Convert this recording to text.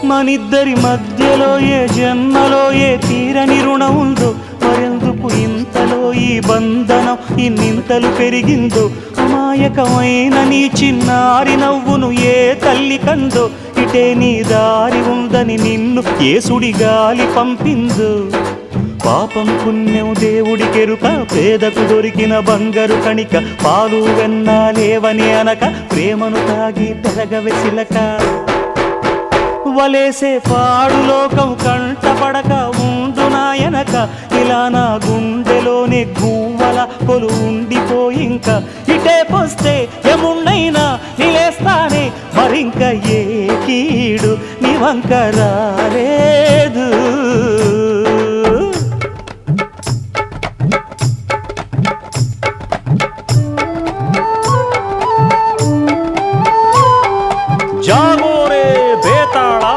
మనిద్దరి మధ్యలో ఏ జన్మలో ఏ తీరని రుణం ఉందో, మరెందుకు ఇంతలో ఈ బంధనం ఇన్నింతలు పెరిగిందో, అమాయకమైన నీ చిన్నారి నవ్వును ఏ తల్లి కందో, ఇటే నీ దారి ఉందని నిన్ను ఏ సుడి గాలి పంపిందో. పాపం పుణ్యం దేవుడికెరుక, పేదకు దొరికిన బంగారు కణిక, పాలు వెన్నాలేవని అనక ప్రేమను తాగి పెరగవెసిలక. వలేసే పాడు లోకం కంటపడక ఉండు నాయనక, ఇలా నా గుండెలోనే గువ్వల కొలు ఉండిపోయింక. ఇటే పోస్తే ఎమున్నైనా నిలేస్తానే, మరింక ఏ కీడు నీ వంక రాలేదు.